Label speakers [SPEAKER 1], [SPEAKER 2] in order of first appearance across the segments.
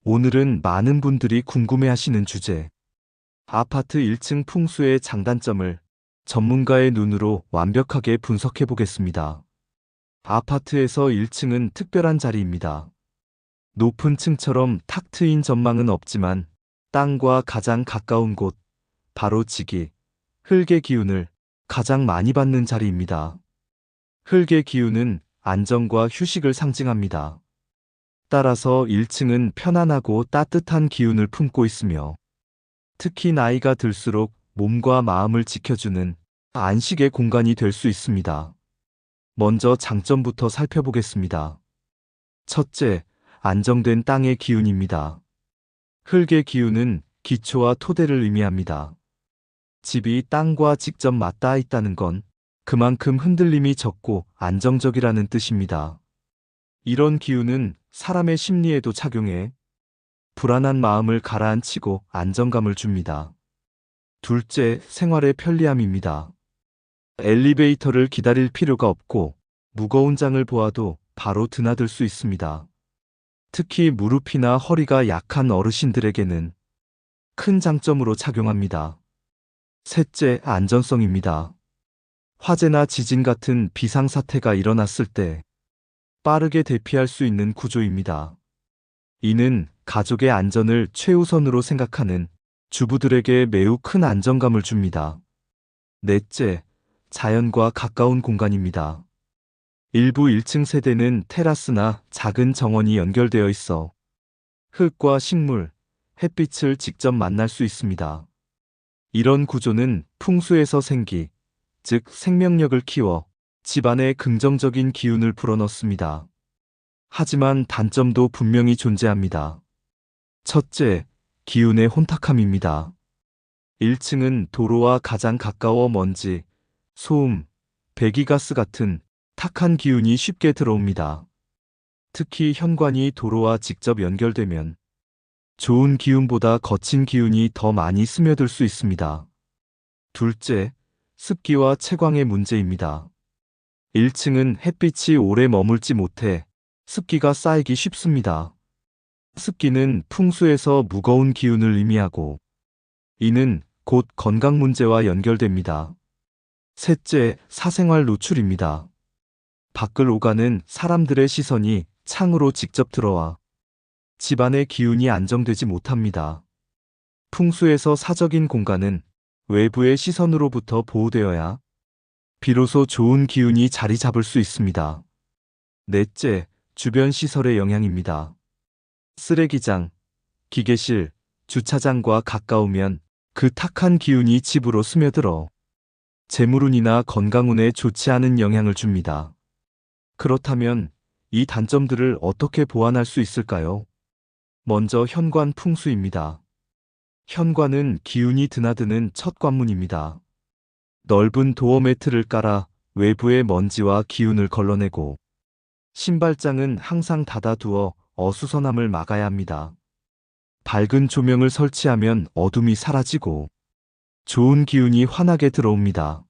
[SPEAKER 1] 오늘은 많은 분들이 궁금해하시는 주제, 아파트 1층 풍수의 장단점을 전문가의 눈으로 완벽하게 분석해 보겠습니다. 아파트에서 1층은 특별한 자리입니다. 높은 층처럼 탁 트인 전망은 없지만 땅과 가장 가까운 곳, 바로 지기, 흙의 기운을 가장 많이 받는 자리입니다. 흙의 기운은 안정과 휴식을 상징합니다. 따라서 1층은 편안하고 따뜻한 기운을 품고 있으며 특히 나이가 들수록 몸과 마음을 지켜주는 안식의 공간이 될 수 있습니다. 먼저 장점부터 살펴보겠습니다. 첫째, 안정된 땅의 기운입니다. 흙의 기운은 기초와 토대를 의미합니다. 집이 땅과 직접 맞닿아 있다는 건 그만큼 흔들림이 적고 안정적이라는 뜻입니다. 이런 기운은 사람의 심리에도 착용해 불안한 마음을 가라앉히고 안정감을 줍니다. 둘째, 생활의 편리함입니다. 엘리베이터를 기다릴 필요가 없고 무거운 장을 보아도 바로 드나들 수 있습니다. 특히 무릎이나 허리가 약한 어르신들에게는 큰 장점으로 작용합니다. 셋째, 안전성입니다. 화재나 지진 같은 비상사태가 일어났을 때 빠르게 대피할 수 있는 구조입니다. 이는 가족의 안전을 최우선으로 생각하는 주부들에게 매우 큰 안정감을 줍니다. 넷째, 자연과 가까운 공간입니다. 일부 1층 세대는 테라스나 작은 정원이 연결되어 있어 흙과 식물, 햇빛을 직접 만날 수 있습니다. 이런 구조는 풍수에서 생기, 즉 생명력을 키워 집안에 긍정적인 기운을 불어넣습니다. 하지만 단점도 분명히 존재합니다. 첫째, 기운의 혼탁함입니다. 1층은 도로와 가장 가까워 먼지, 소음, 배기가스 같은 탁한 기운이 쉽게 들어옵니다. 특히 현관이 도로와 직접 연결되면 좋은 기운보다 거친 기운이 더 많이 스며들 수 있습니다. 둘째, 습기와 채광의 문제입니다. 1층은 햇빛이 오래 머물지 못해 습기가 쌓이기 쉽습니다. 습기는 풍수에서 무거운 기운을 의미하고 이는 곧 건강 문제와 연결됩니다. 셋째, 사생활 노출입니다. 밖을 오가는 사람들의 시선이 창으로 직접 들어와 집안의 기운이 안정되지 못합니다. 풍수에서 사적인 공간은 외부의 시선으로부터 보호되어야 비로소 좋은 기운이 자리 잡을 수 있습니다. 넷째, 주변 시설의 영향입니다. 쓰레기장, 기계실, 주차장과 가까우면 그 탁한 기운이 집으로 스며들어 재물운이나 건강운에 좋지 않은 영향을 줍니다. 그렇다면 이 단점들을 어떻게 보완할 수 있을까요? 먼저 현관 풍수입니다. 현관은 기운이 드나드는 첫 관문입니다. 넓은 도어 매트를 깔아 외부의 먼지와 기운을 걸러내고 신발장은 항상 닫아두어 어수선함을 막아야 합니다. 밝은 조명을 설치하면 어둠이 사라지고 좋은 기운이 환하게 들어옵니다.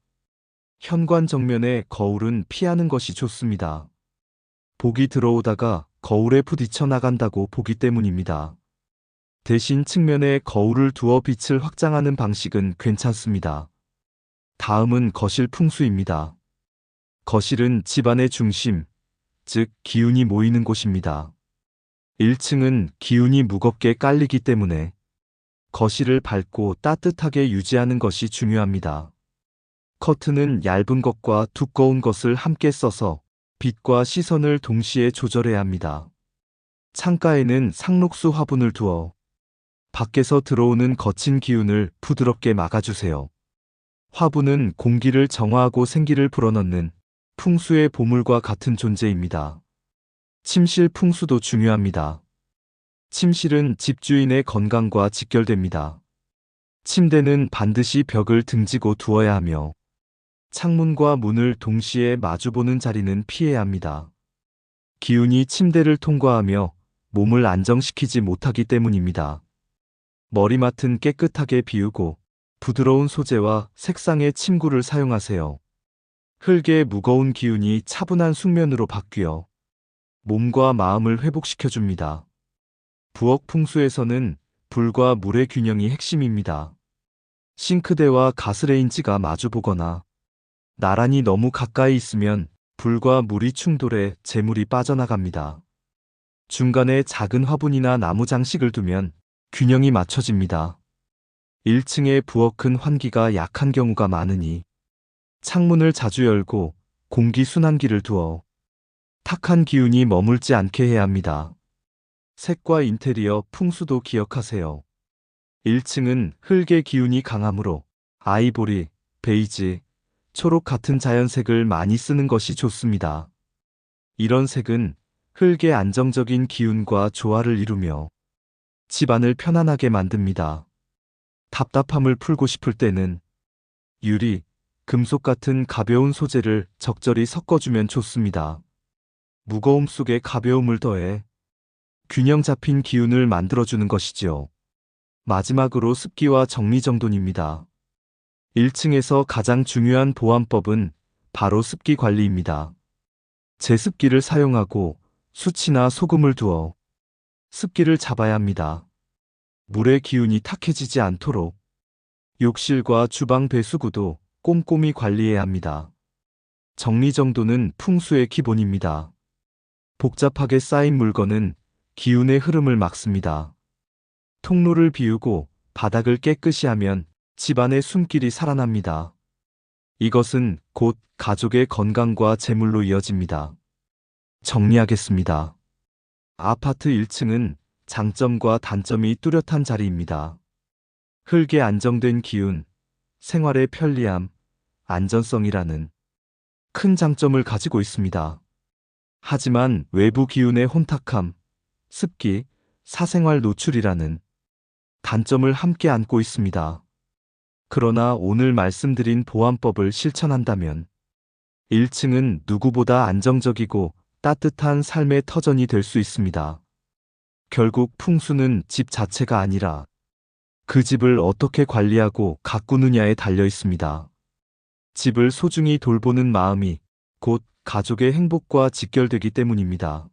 [SPEAKER 1] 현관 정면의 거울은 피하는 것이 좋습니다. 복이 들어오다가 거울에 부딪혀 나간다고 보기 때문입니다. 대신 측면에 거울을 두어 빛을 확장하는 방식은 괜찮습니다. 다음은 거실 풍수입니다. 거실은 집안의 중심, 즉 기운이 모이는 곳입니다. 1층은 기운이 무겁게 깔리기 때문에 거실을 밝고 따뜻하게 유지하는 것이 중요합니다. 커튼은 얇은 것과 두꺼운 것을 함께 써서 빛과 시선을 동시에 조절해야 합니다. 창가에는 상록수 화분을 두어 밖에서 들어오는 거친 기운을 부드럽게 막아주세요. 화분은 공기를 정화하고 생기를 불어넣는 풍수의 보물과 같은 존재입니다. 침실 풍수도 중요합니다. 침실은 집주인의 건강과 직결됩니다. 침대는 반드시 벽을 등지고 두어야 하며 창문과 문을 동시에 마주보는 자리는 피해야 합니다. 기운이 침대를 통과하며 몸을 안정시키지 못하기 때문입니다. 머리맡은 깨끗하게 비우고 부드러운 소재와 색상의 침구를 사용하세요. 흙의 무거운 기운이 차분한 숙면으로 바뀌어 몸과 마음을 회복시켜줍니다. 부엌 풍수에서는 불과 물의 균형이 핵심입니다. 싱크대와 가스레인지가 마주보거나 나란히 너무 가까이 있으면 불과 물이 충돌해 재물이 빠져나갑니다. 중간에 작은 화분이나 나무 장식을 두면 균형이 맞춰집니다. 1층의 부엌은 환기가 약한 경우가 많으니 창문을 자주 열고 공기 순환기를 두어 탁한 기운이 머물지 않게 해야 합니다. 색과 인테리어 풍수도 기억하세요. 1층은 흙의 기운이 강하므로 아이보리, 베이지, 초록 같은 자연색을 많이 쓰는 것이 좋습니다. 이런 색은 흙의 안정적인 기운과 조화를 이루며 집안을 편안하게 만듭니다. 답답함을 풀고 싶을 때는 유리, 금속 같은 가벼운 소재를 적절히 섞어주면 좋습니다. 무거움 속에 가벼움을 더해 균형 잡힌 기운을 만들어주는 것이지요. 마지막으로 습기와 정리정돈입니다. 1층에서 가장 중요한 보안법은 바로 습기 관리입니다. 제습기를 사용하고 수치나 소금을 두어 습기를 잡아야 합니다. 물의 기운이 탁해지지 않도록 욕실과 주방 배수구도 꼼꼼히 관리해야 합니다. 정리정돈은 풍수의 기본입니다. 복잡하게 쌓인 물건은 기운의 흐름을 막습니다. 통로를 비우고 바닥을 깨끗이 하면 집안의 숨길이 살아납니다. 이것은 곧 가족의 건강과 재물로 이어집니다. 정리하겠습니다. 아파트 1층은 장점과 단점이 뚜렷한 자리입니다. 흙의 안정된 기운, 생활의 편리함, 안전성이라는 큰 장점을 가지고 있습니다. 하지만 외부 기운의 혼탁함, 습기, 사생활 노출이라는 단점을 함께 안고 있습니다. 그러나 오늘 말씀드린 보안법을 실천한다면 1층은 누구보다 안정적이고 따뜻한 삶의 터전이 될 수 있습니다. 결국 풍수는 집 자체가 아니라 그 집을 어떻게 관리하고 가꾸느냐에 달려 있습니다. 집을 소중히 돌보는 마음이 곧 가족의 행복과 직결되기 때문입니다.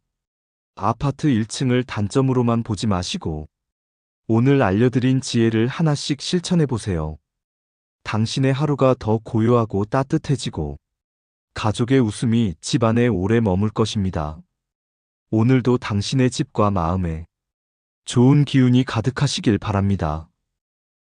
[SPEAKER 1] 아파트 1층을 단점으로만 보지 마시고 오늘 알려드린 지혜를 하나씩 실천해 보세요. 당신의 하루가 더 고요하고 따뜻해지고 가족의 웃음이 집안에 오래 머물 것입니다. 오늘도 당신의 집과 마음에 좋은 기운이 가득하시길 바랍니다.